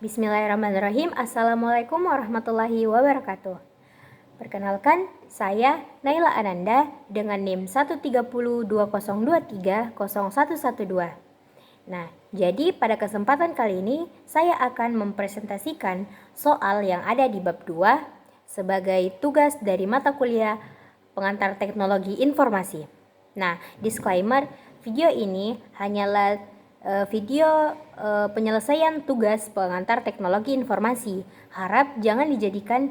Bismillahirrahmanirrahim. Assalamualaikum warahmatullahi wabarakatuh. Perkenalkan, saya Naila Ananda dengan NIM 13020230112. Nah, jadi pada kesempatan kali ini saya akan mempresentasikan soal yang ada di bab 2 sebagai tugas dari mata kuliah pengantar teknologi informasi. Nah, disclaimer, video ini hanyalah video penyelesaian tugas pengantar teknologi informasi. Harap jangan dijadikan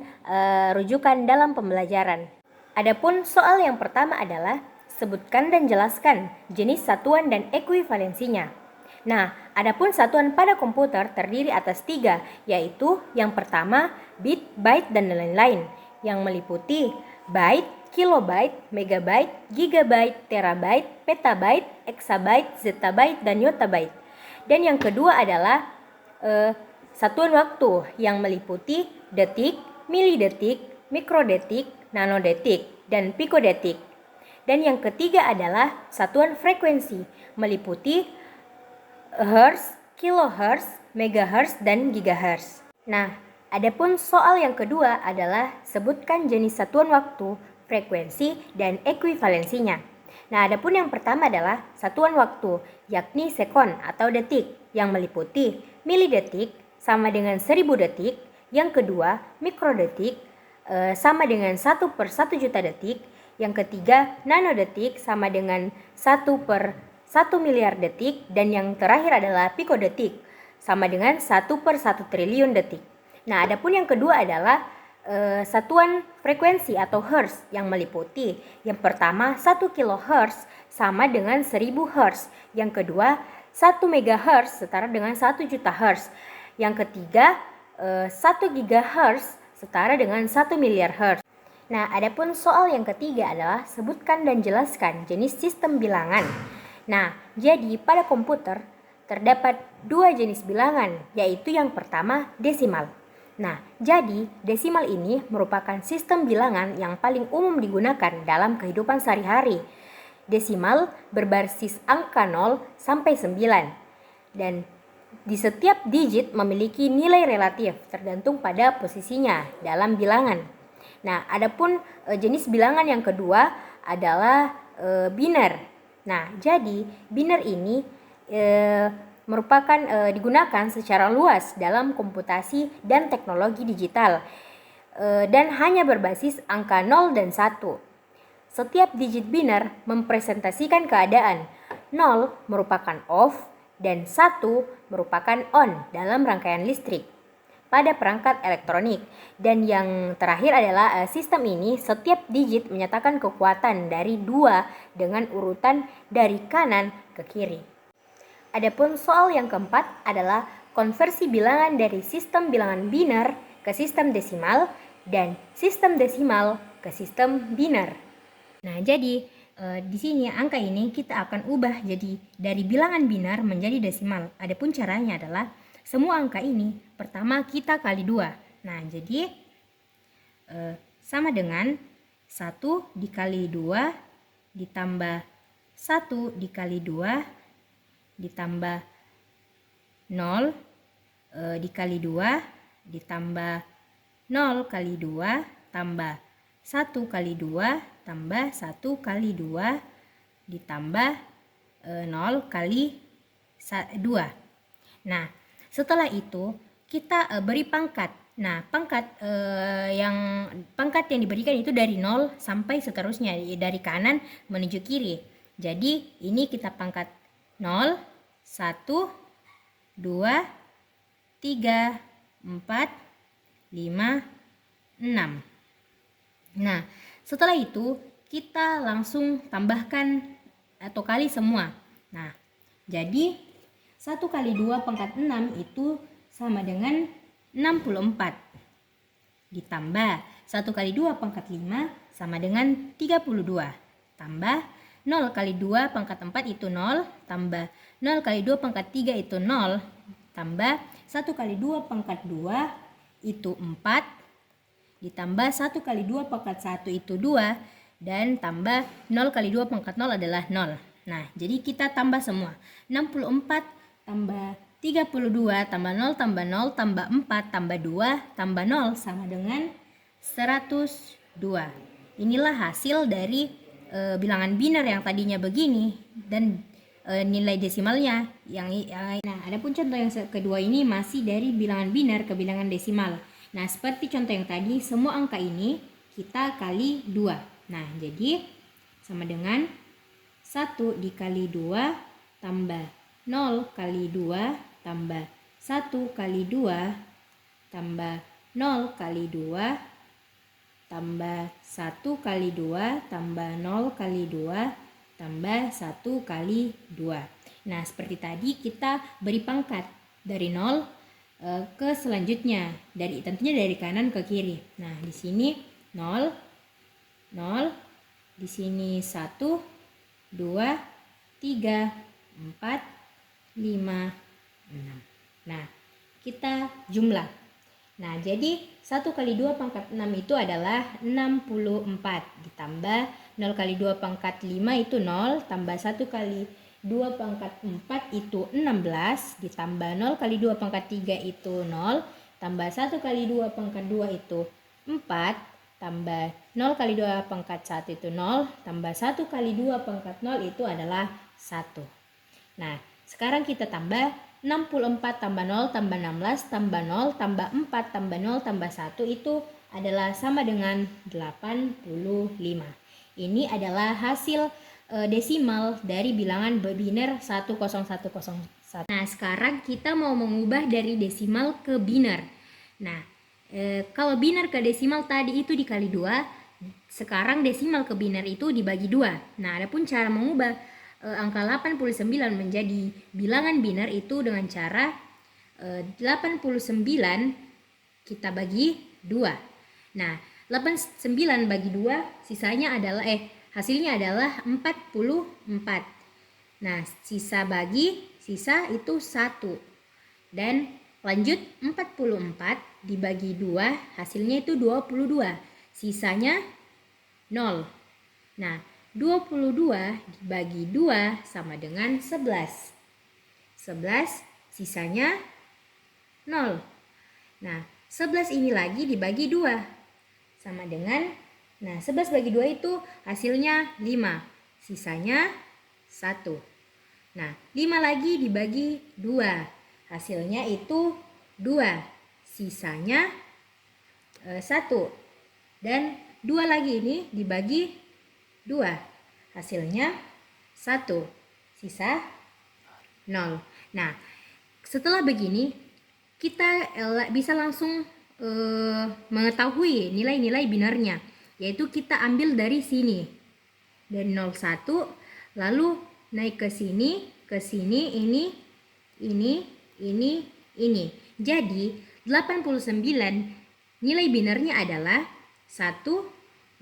rujukan dalam pembelajaran. Adapun soal yang pertama adalah sebutkan dan jelaskan jenis satuan dan ekuivalensinya. Nah, adapun satuan pada komputer terdiri atas 3, yaitu yang pertama bit, byte, dan lain-lain, yang meliputi byte, kilobyte, megabyte, gigabyte, terabyte, petabyte, exabyte, zettabyte, dan yottabyte. Dan yang kedua adalah satuan waktu yang meliputi detik, milidetik, mikrodetik, nanodetik, dan pikodetik. Dan yang ketiga adalah satuan frekuensi meliputi hertz, kilohertz, megahertz, dan gigahertz. Nah, adapun soal yang kedua adalah sebutkan jenis satuan waktu, frekuensi, dan ekuivalensinya. Nah, adapun yang pertama adalah satuan waktu, yakni sekon atau detik, yang meliputi milidetik sama dengan 1000 detik. Yang kedua, mikrodetik sama dengan 1/1 juta detik. Yang ketiga, nanodetik sama dengan 1/1 miliar detik. Dan yang terakhir adalah pikodetik sama dengan 1/1 triliun detik. Nah, adapun yang kedua adalah satuan frekuensi atau hertz yang meliputi yang pertama 1 kilohertz sama dengan 1000 hertz. Yang kedua 1 megahertz setara dengan 1 juta hertz. Yang ketiga 1 gigahertz setara dengan 1 miliar hertz. Nah, adapun soal yang ketiga adalah sebutkan dan jelaskan jenis sistem bilangan. Nah, jadi pada komputer terdapat 2 jenis bilangan, yaitu yang pertama desimal. Nah, jadi desimal ini merupakan sistem bilangan yang paling umum digunakan dalam kehidupan sehari-hari. Desimal berbasis angka 0 sampai 9 dan di setiap digit memiliki nilai relatif tergantung pada posisinya dalam bilangan. Nah, adapun jenis bilangan yang kedua adalah biner. Nah, jadi biner ini merupakan digunakan secara luas dalam komputasi dan teknologi digital dan hanya berbasis angka 0 dan 1. Setiap digit biner mempresentasikan keadaan. 0 merupakan off dan 1 merupakan on dalam rangkaian listrik pada perangkat elektronik. Dan yang terakhir adalah sistem ini setiap digit menyatakan kekuatan dari 2 dengan urutan dari kanan ke kiri. Adapun soal yang keempat adalah konversi bilangan dari sistem bilangan biner ke sistem desimal dan sistem desimal ke sistem biner. Nah, jadi di sini angka ini kita akan ubah jadi dari bilangan biner menjadi desimal. Adapun caranya adalah semua angka ini pertama kita kali 2. Nah, jadi sama dengan 1 dikali 2 ditambah 1 dikali 2 ditambah 0 dikali 2 ditambah 0 kali 2 tambah 1 kali 2 tambah 1 kali 2 ditambah 0 kali 2. Nah, setelah itu kita beri pangkat. Nah, pangkat yang diberikan itu dari 0 sampai seterusnya, dari kanan menuju kiri. Jadi ini kita pangkat 0, 1, 2, 3, 4, 5, 6. Nah, setelah itu kita langsung tambahkan atau kali semua. Nah, jadi 1 kali 2 pangkat 6 itu sama dengan 64. Ditambah 1 kali 2 pangkat 5 sama dengan 32. Tambah 0 kali 2 pangkat 4 itu 0, tambah 0 kali 2 pangkat 3 itu 0, tambah 1 kali 2 pangkat 2 itu 4, ditambah 1 kali 2 pangkat 1 itu 2, dan tambah 0 kali 2 pangkat 0 adalah 0. Nah, jadi kita tambah semua. 64 tambah 32 tambah 0 tambah 0 tambah 4 tambah 2 tambah 0 sama dengan 102. Inilah hasil dari bilangan biner yang tadinya begini dan nilai desimalnya nah, adapun contoh yang kedua ini masih dari bilangan biner ke bilangan desimal. Nah, seperti contoh yang tadi, semua angka ini kita kali 2. Nah, jadi sama dengan 1 dikali 2 tambah 0 kali 2 tambah 1 kali 2 tambah 0 kali 2 tambah 1 kali 2 tambah 0 kali 2 tambah 1 kali 2. Nah, seperti tadi kita beri pangkat dari 0 ke selanjutnya, tentunya dari kanan ke kiri. Nah, di sini 0, 0, di sini 1, 2, 3, 4, 5, 6. Nah, kita jumlah. Nah, jadi 1 kali 2 pangkat 6 itu adalah 64. Ditambah 0 kali 2 pangkat 5 itu 0. Tambah 1 kali 2 pangkat 4 itu 16. Ditambah 0 kali 2 pangkat 3 itu 0. Tambah 1 kali 2 pangkat 2 itu 4. Tambah 0 kali 2 pangkat 1 itu 0. Tambah 1 kali 2 pangkat 0 itu adalah 1. Nah, sekarang kita tambah 64 tambah 0 tambah 16 tambah 0 tambah 4 tambah 0 tambah 1 itu adalah sama dengan 85. Ini adalah hasil desimal dari bilangan biner 10101. Nah, sekarang kita mau mengubah dari desimal ke biner. Nah, kalau biner ke desimal tadi itu dikali 2, sekarang desimal ke biner itu dibagi 2. Nah, adapun cara mengubah angka 89 menjadi bilangan biner itu dengan cara 89 kita bagi 2. Nah, 89 bagi 2 sisanya adalah hasilnya adalah 44. Nah, sisa itu 1. Dan lanjut 44 dibagi 2 hasilnya itu 22. Sisanya 0. Nah, 22 dibagi 2 sama dengan 11. 11 sisanya 0. Nah, 11 ini lagi dibagi 2 sama dengan, nah 11 bagi 2 itu hasilnya 5. Sisanya 1. Nah, 5 lagi dibagi 2. Hasilnya itu 2. Sisanya 1. Dan 2 lagi ini dibagi 2. Hasilnya 1. Sisa 0. Nah, setelah begini kita bisa langsung mengetahui nilai-nilai binarnya, yaitu kita ambil dari sini. Dari 01 lalu naik ke sini, ini. Jadi 89 nilai binarnya adalah 1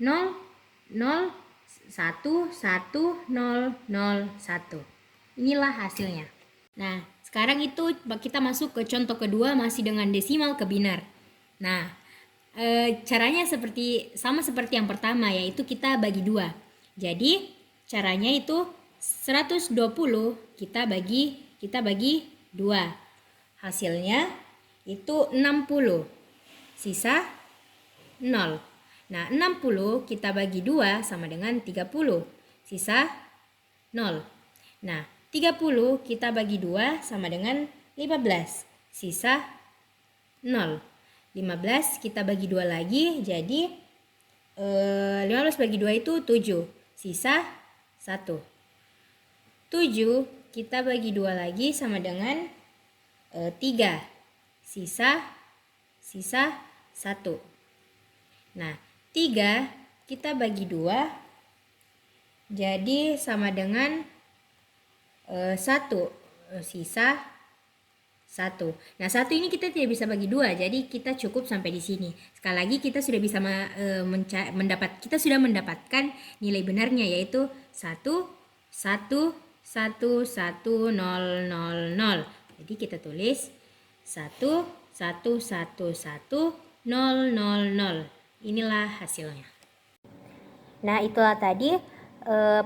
0 0 1 1 0 0 1. Inilah hasilnya. Nah, sekarang itu kita masuk ke contoh kedua masih dengan desimal ke binar. Nah, caranya sama seperti yang pertama, yaitu kita bagi 2. Jadi caranya itu 120 kita bagi 2. Hasilnya itu 60. Sisa 0. Nah, 60 kita bagi 2 sama dengan 30. Sisa 0. Nah, 30 kita bagi 2 sama dengan 15. Sisa 0. 15 kita bagi 2 lagi, jadi 15 bagi 2 itu 7. Sisa 1. 7 kita bagi 2 lagi sama dengan 3. Sisa 1. Nah, 3 kita bagi 2 jadi sama dengan 1. Sisa 1. Nah, 1 ini kita tidak bisa bagi 2, jadi kita cukup sampai di sini. Sekali lagi kita sudah bisa mendapatkan nilai benarnya, yaitu 1 1 1 1 0 0 0. Jadi kita tulis 1 1 1 1 0 0 0. Inilah hasilnya. Nah, itulah tadi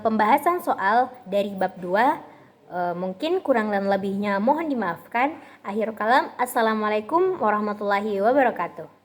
pembahasan soal dari bab 2 Mungkin kurang dan lebihnya mohon dimaafkan. Akhir kalam, assalamualaikum warahmatullahi wabarakatuh.